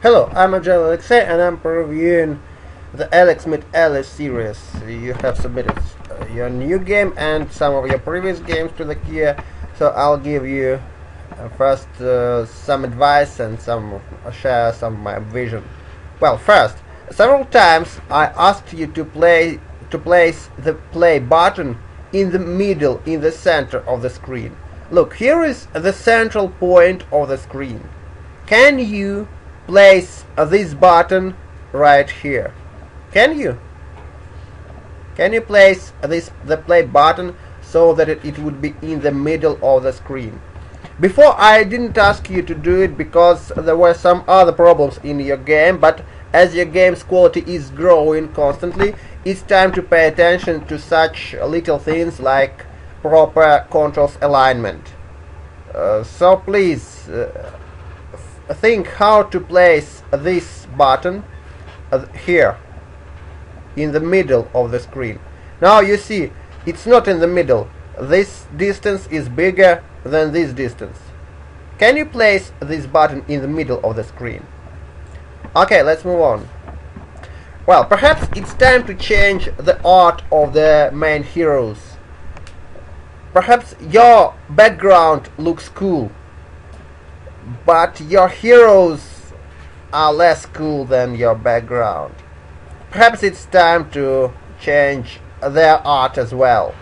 Hello, I'm Agile Alexei and I'm reviewing the Alex Meet Alice series. You have submitted your new game and some of your previous games to the queue, so I'll give you first some advice and share some of my vision. Well, first, several times I asked you to place the play button in the middle, in the center of the screen. Look, here is the central point of the screen. Can you place this button right here? Can you? Can you place the play button so that it would be in the middle of the screen? Before I didn't ask you to do it because there were some other problems in your game, but as your game's quality is growing constantly, it's time to pay attention to such little things like proper controls alignment. So please think how to place this button here in the middle of the screen. Now you see it's not in the middle. This distance is bigger than this distance. Can you place this button in the middle of the screen? Okay, let's move on. Well, perhaps it's time to change the art of the main heroes. Perhaps your background looks cool, but your heroes are less cool than your background. Perhaps it's time to change their art as well.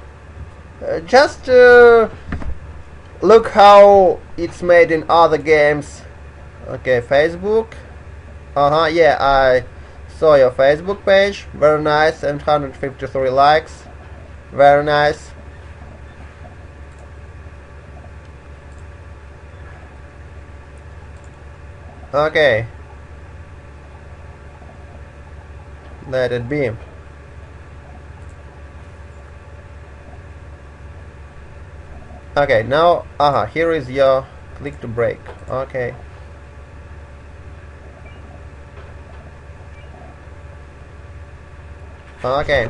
Just look how it's made in other games. Okay, Facebook. Yeah, I saw your Facebook page. Very nice, and 153 likes. Very nice. Okay. Let it be. Okay, now, here is your click to break. Okay. Okay.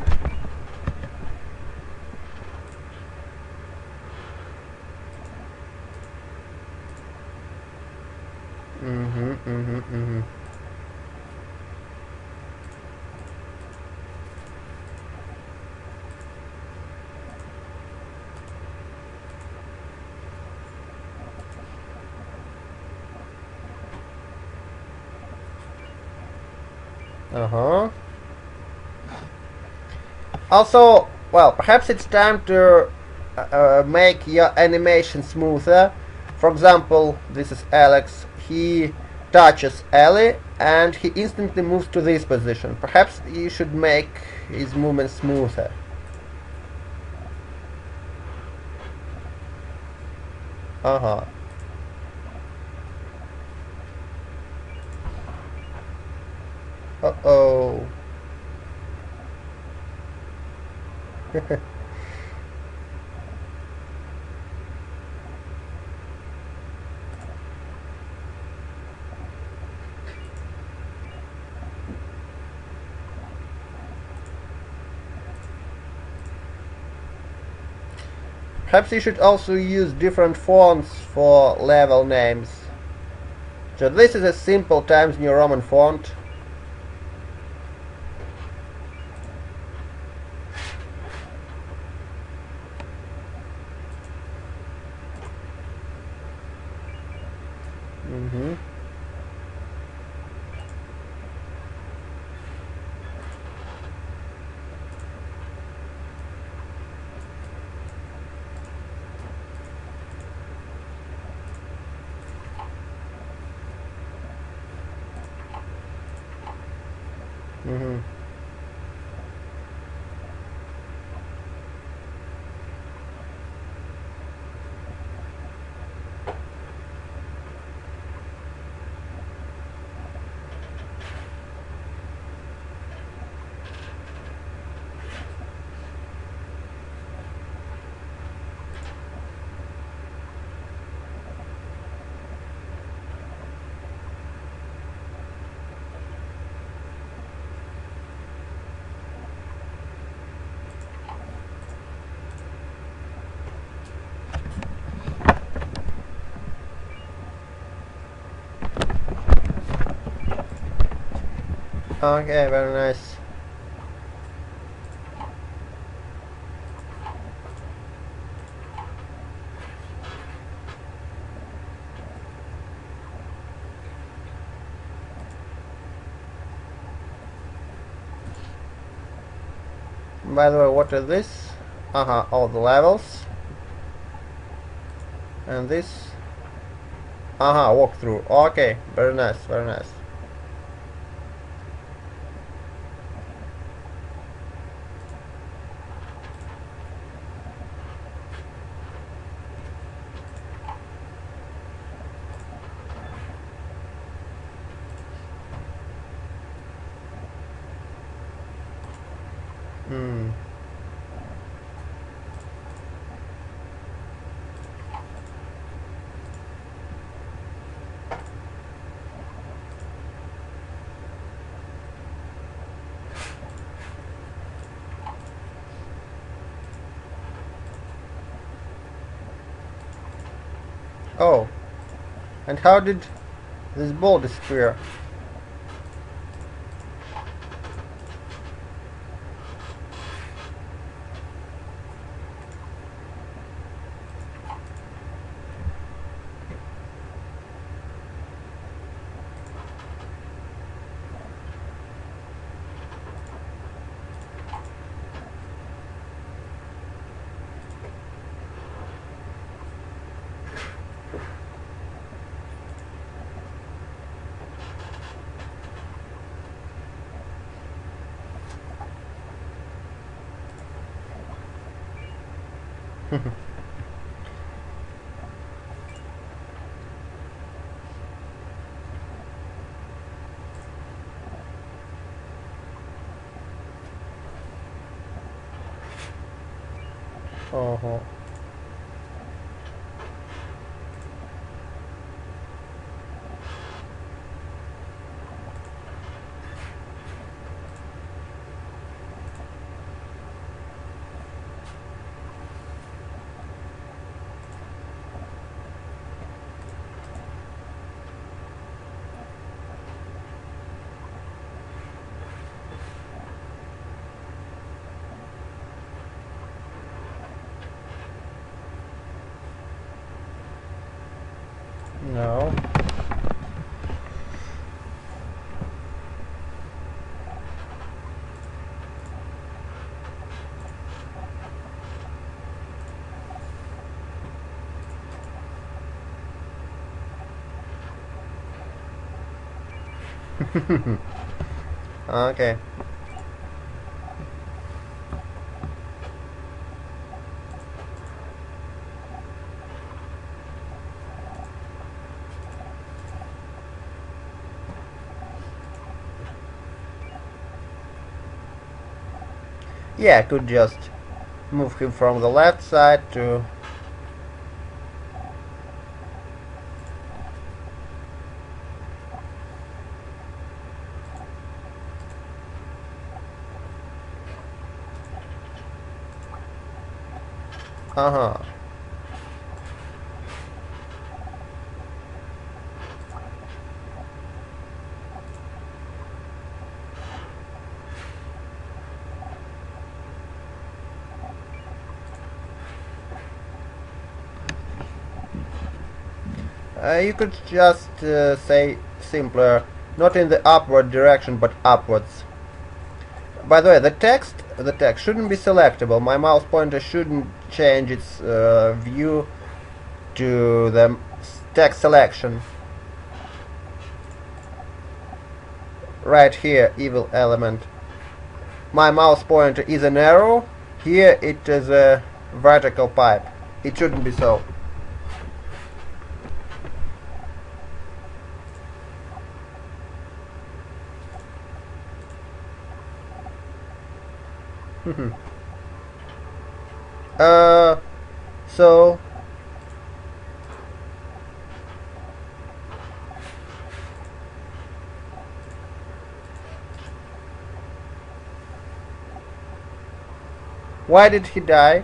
Also, well, perhaps it's time to make your animation smoother. For example, this is Alex. He touches Ellie and he instantly moves to this position. Perhaps you should make his movement smoother. Uh-huh. Uh-oh. Perhaps you should also use different fonts for level names. So this is a simple Times New Roman font. Okay, very nice. By the way, what is this? All the levels. And this. Walkthrough. Okay, very nice, very nice. Hmm. Oh, and how did this ball disappear? Uh-huh. No. Okay. Yeah, I could just move him from the left side to... Uh-huh. You could just say simpler, not in the upward direction, but upwards. By the way, the text shouldn't be selectable. My mouse pointer shouldn't change its view to the text selection. Right here, evil element. My mouse pointer is an arrow. Here it is a vertical pipe. It shouldn't be so. uh, so why did he die?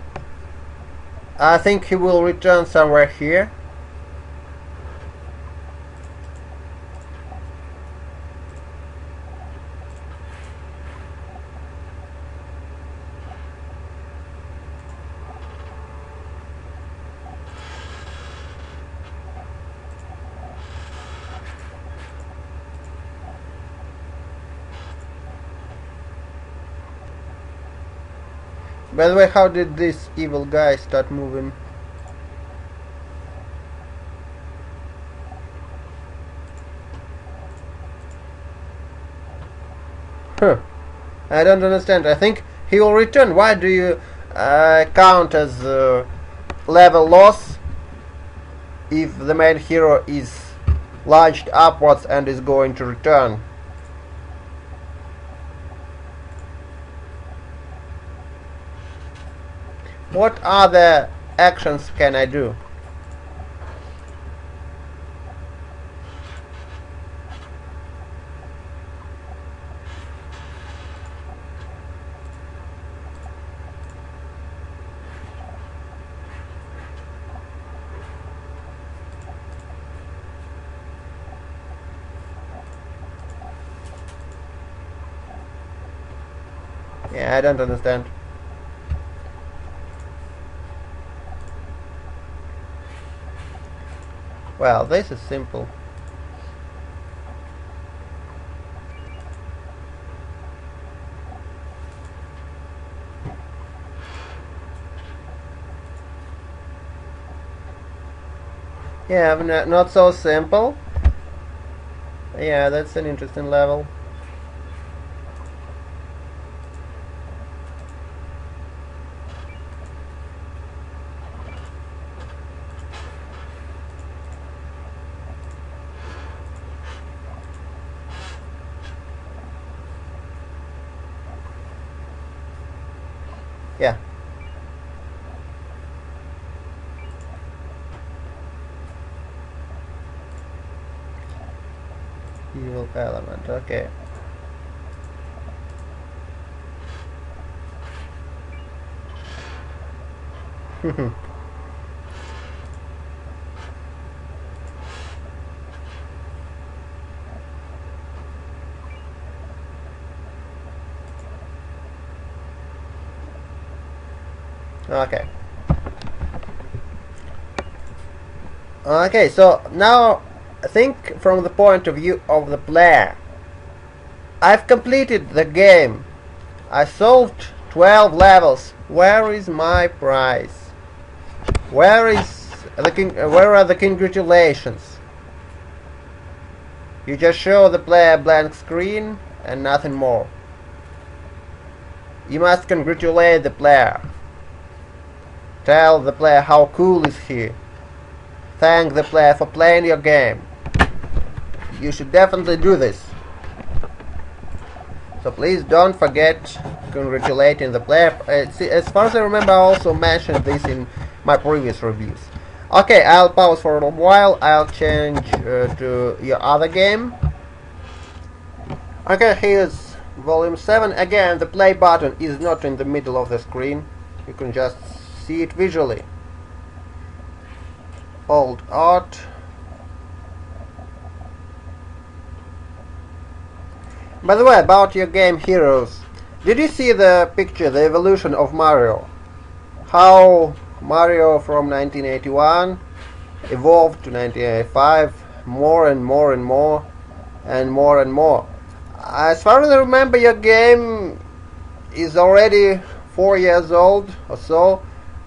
I think he will return somewhere here. By the way, how did this evil guy start moving? Huh. I don't understand. I think he will return. Why do you count as level loss if the main hero is launched upwards and is going to return? What other actions can I do? Yeah, I don't understand. Well, this is simple. Yeah, not so simple. Yeah, that's an interesting level. Yeah. Evil element, okay. Okay. Okay, so now think from the point of view of the player. I've completed the game. I solved 12 levels. Where is my prize? Where are the congratulations? You just show the player a blank screen and nothing more. You must congratulate the player. Tell the player how cool is he. Thank the player for playing your game. You should definitely do this. So please don't forget congratulating the player. As far as I remember, I also mentioned this in my previous reviews. Okay, I'll pause for a while. I'll change to your other game. Okay, here's volume 7. Again, the play button is not in the middle of the screen. You can just see it visually. Alt Art. By the way, about your game Heroes, did you see the picture, the evolution of Mario? How Mario from 1981 evolved to 1985, more and more and more and more and more. As far as I remember, your game is already 4 years old or so.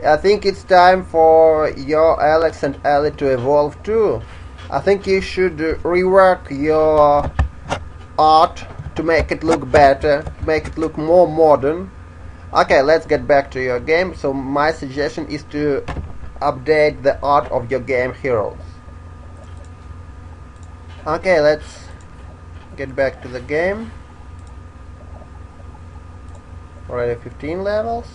I think it's time for your Alex and Ellie to evolve too. I think you should rework your art to make it look better, to make it look more modern. Okay, let's get back to your game. So my suggestion is to update the art of your game Heroes. Okay, let's get back to the game. Already 15 levels.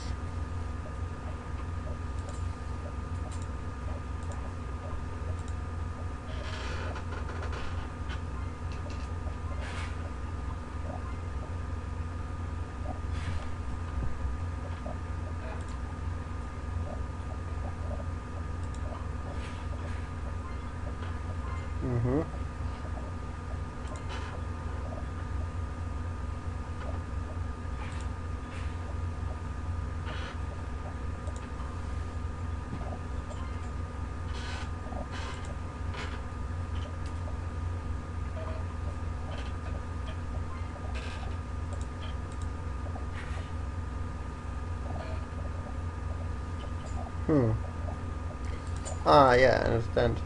Hmm. Ah, yeah, I understand.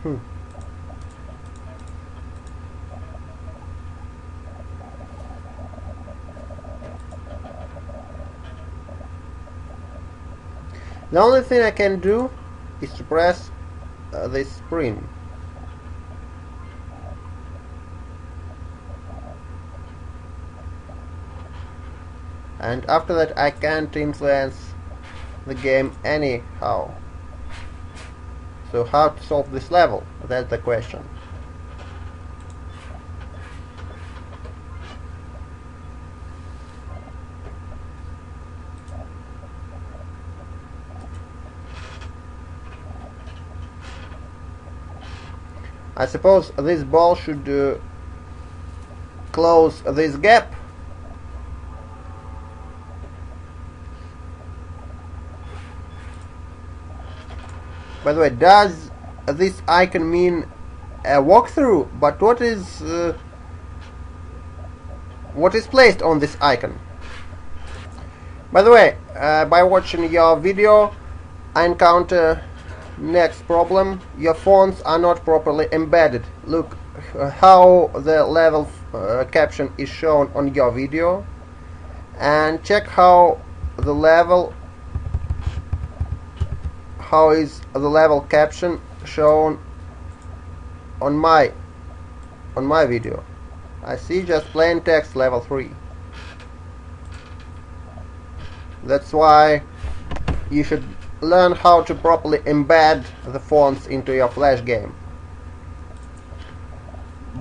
Hmm. The only thing I can do is to press this spring. And after that I can't influence the game anyhow. So how to solve this level? That's the question. I suppose this ball should close this gap. By the way, does this icon mean a walkthrough? But what is placed on this icon? By the way, by watching your video, I encounter next problem. Your fonts are not properly embedded. Look how the level caption is shown on your video, and check how is the level caption shown on my video. I see just plain text level 3. That's why you should learn how to properly embed the fonts into your Flash game.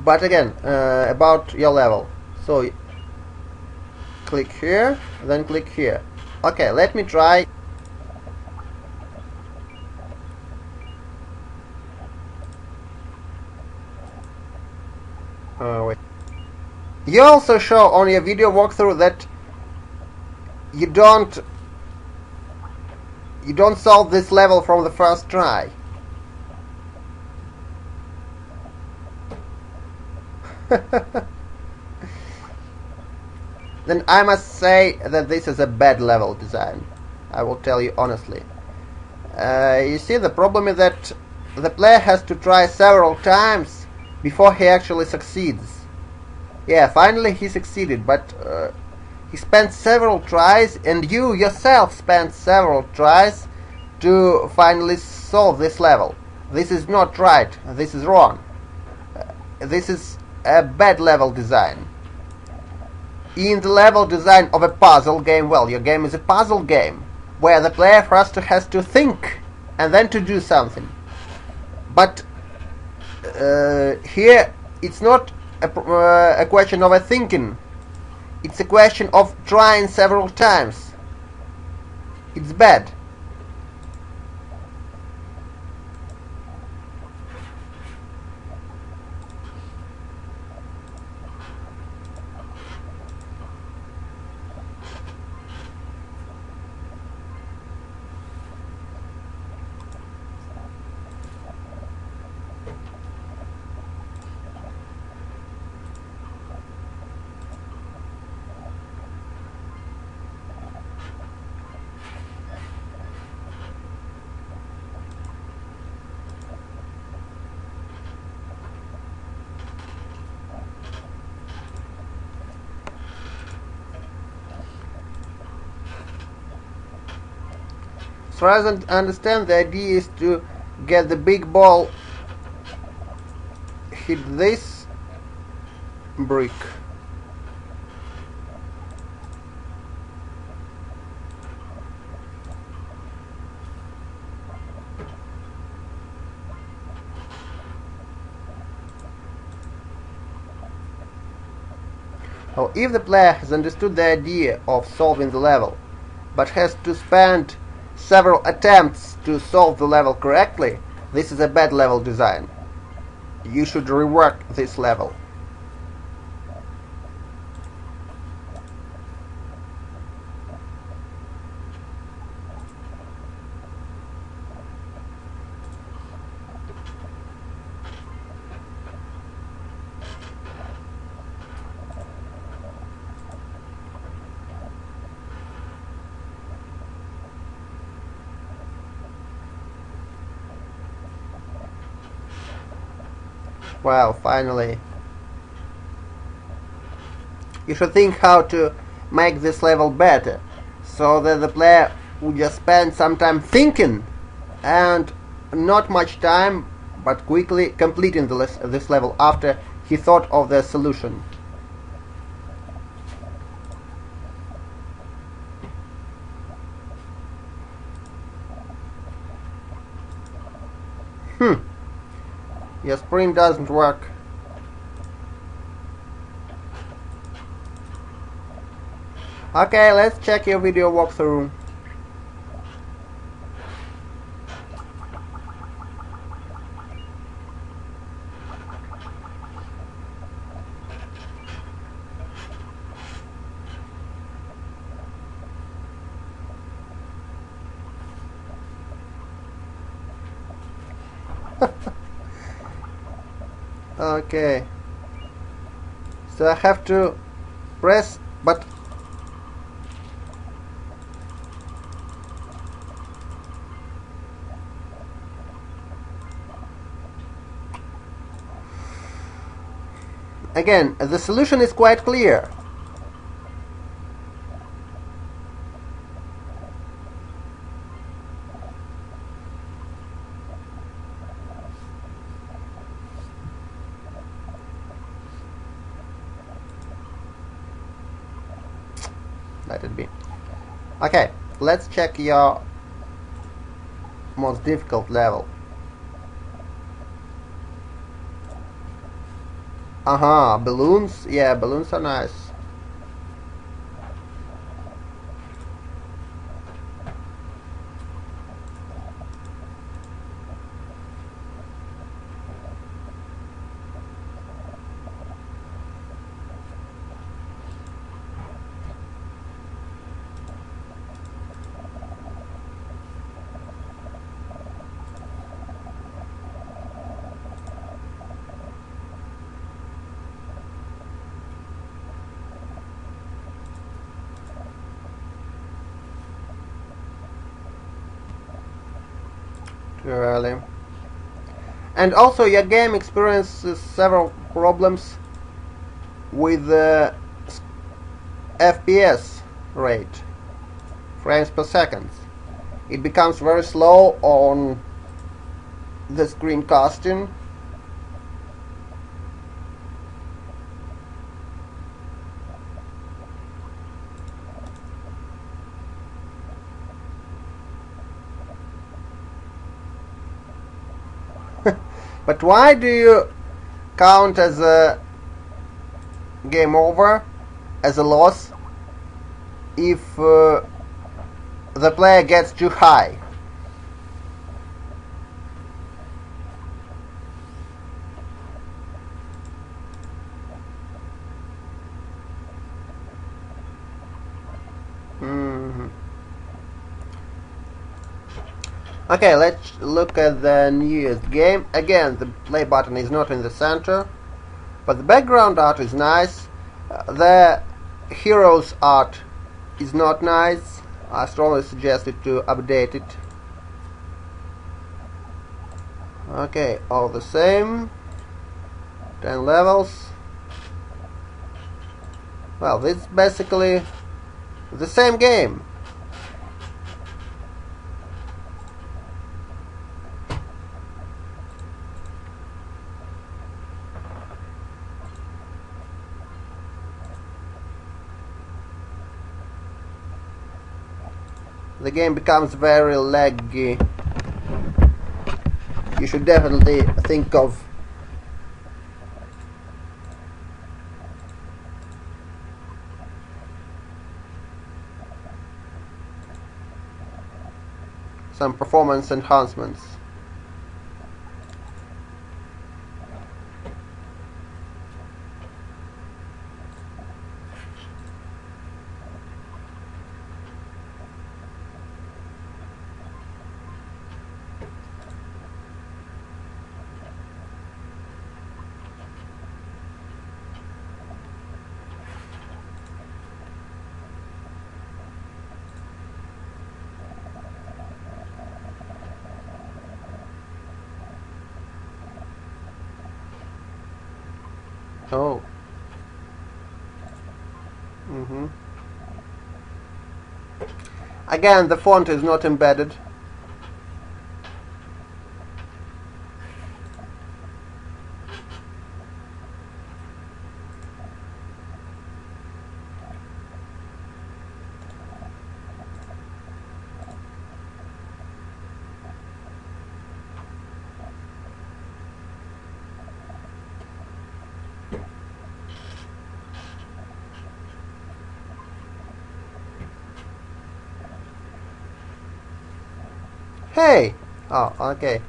But again, about your level. So click here, then click here. Okay, let me try. Wait. You also show on your video walkthrough that you don't solve this level from the first try. Then I must say that this is a bad level design. I will tell you honestly. You see, the problem is that the player has to try several times before he actually succeeds. Yeah, finally he succeeded, but he spent several tries, and you yourself spent several tries to finally solve this level. This is not right. This is wrong. This is a bad level design. In the level design of a puzzle game, well, your game is a puzzle game where the player first has to think and then to do something. But here it's not a question of a thinking. It's a question of trying several times. It's bad. As far as I understand, the idea is to get the big ball hit this brick. Now, if the player has understood the idea of solving the level, but has to spend several attempts to solve the level correctly, this is a bad level design. You should rework this level. Well, finally. You should think how to make this level better, so that the player would just spend some time thinking and not much time, but quickly completing this level after he thought of the solution. Your sprint doesn't work. Okay, let's check your video walkthrough. Okay. So I have to press, but again, the solution is quite clear. Let it be. Okay, let's check your most difficult level. Balloons. Yeah, balloons are nice. Too early. And also your game experiences several problems with the FPS rate, frames per second. It becomes very slow on the screencasting. But why do you count as a game over, as a loss, if the player gets too high? Okay, let's look at the newest game. Again, the play button is not in the center, but the background art is nice. The heroes art is not nice. I strongly suggest it to update it. Okay, all the same. 10 levels. Well, this is basically the same game. The game becomes very laggy. You should definitely think of some performance enhancements. Oh. Mm-hmm. Again, the font is not embedded. Hey! Oh, okay.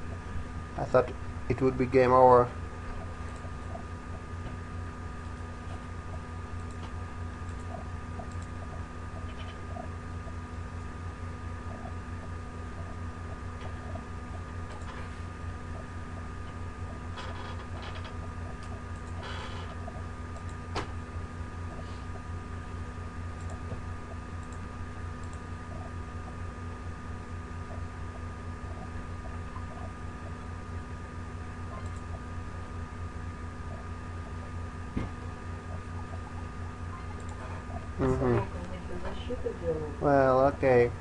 I thought it would be game over. Mm-hmm. Well, okay.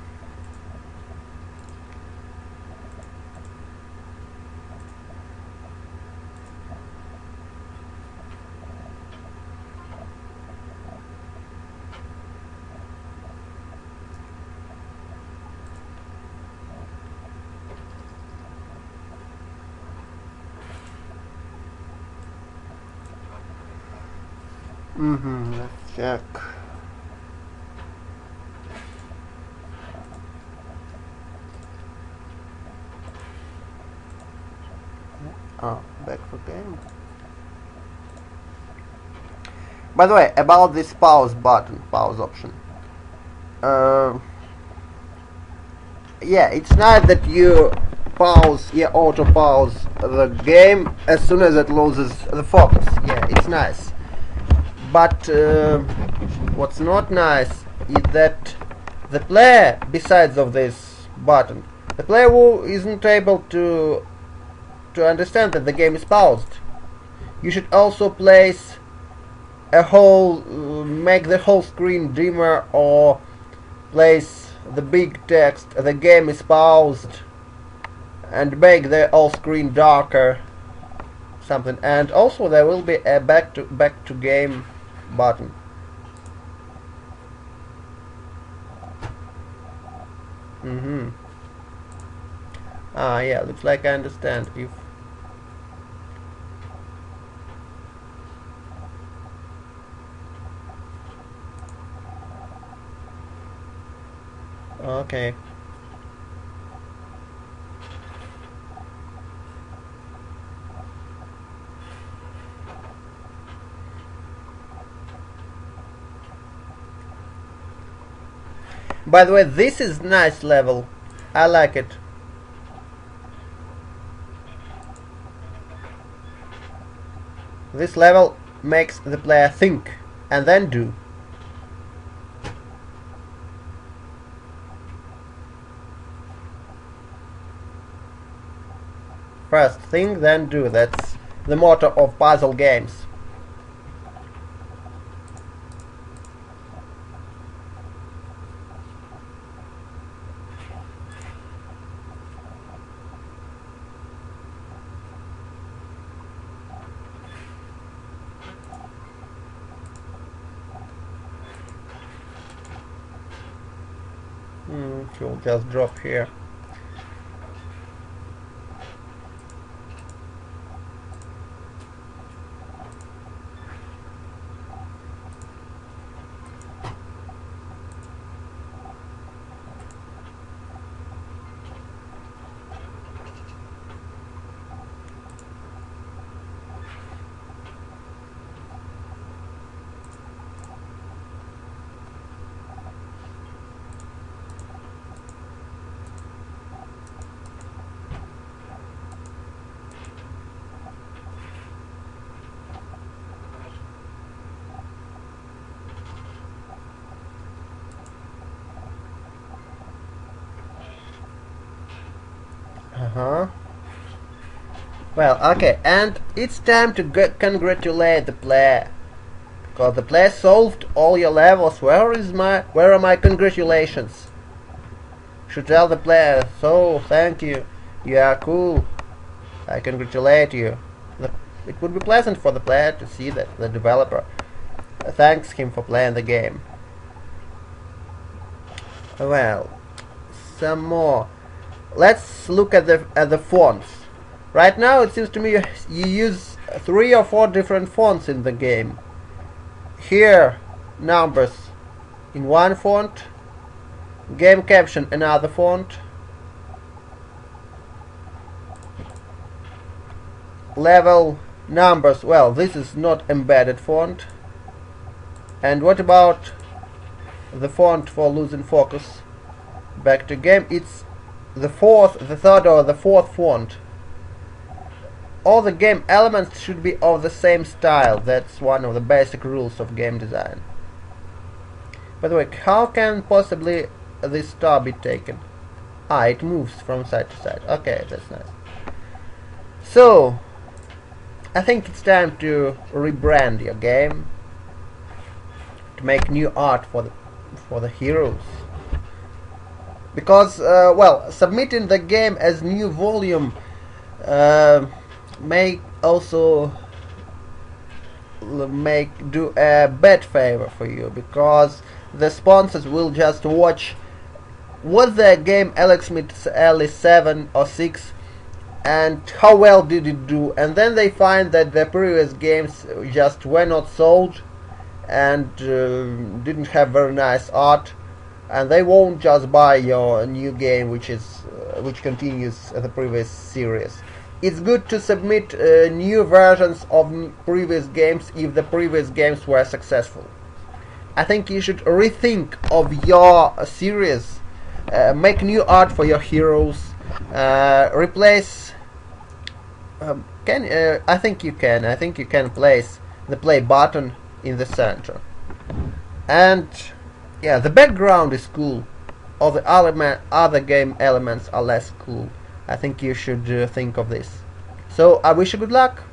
Mm-hmm. Let's check. Oh, back for game. By the way, about this pause button, pause option. Uh, yeah, it's not that you pause, yeah, auto pause the game as soon as it loses the focus. Yeah, it's nice. But what's not nice is that the player, besides of this button, the player who isn't able to understand that the game is paused, you should also place a whole, make the whole screen dimmer, or place the big text, the game is paused, and make the whole screen darker, something. And also there will be a back to game button. Mm-hmm. Ah, yeah, looks like I understand. If okay. By the way, this is nice level. I like it. This level makes the player think and then do. First think, then do. That's the motto of puzzle games. She'll just drop here. Uh-huh. Well, okay, and it's time to congratulate the player. Because the player solved all your levels. Where are my congratulations? Should tell the player, so thank you. You are cool. I congratulate you. It would be pleasant for the player to see that the developer thanks him for playing the game. Well, some more. Let's look at the fonts. Right now, it seems to me you use 3 or 4 different fonts in the game. Here, numbers in one font, game caption another font, level numbers. Well, this is not embedded font. And what about the font for losing focus? Back to game. It's the third or the fourth font. All the game elements should be of the same style. That's one of the basic rules of game design. By the way, how can possibly this star be taken? Ah, it moves from side to side. Okay, that's nice. So, I think it's time to rebrand your game, to make new art for the heroes. Because, well, submitting the game as new volume may also do a bad favor for you, because the sponsors will just watch was the game Alex Smith Alice 7 or 6 and how well did it do, and then they find that the previous games just were not sold and didn't have very nice art, and they won't just buy your new game which continues the previous series. It's good to submit new versions of previous games if the previous games were successful. I think you should rethink of your series, make new art for your heroes, replace. I think you can. I think you can place the play button in the center, and yeah, the background is cool. All the other game elements are less cool. I think you should think of this. So I wish you good luck.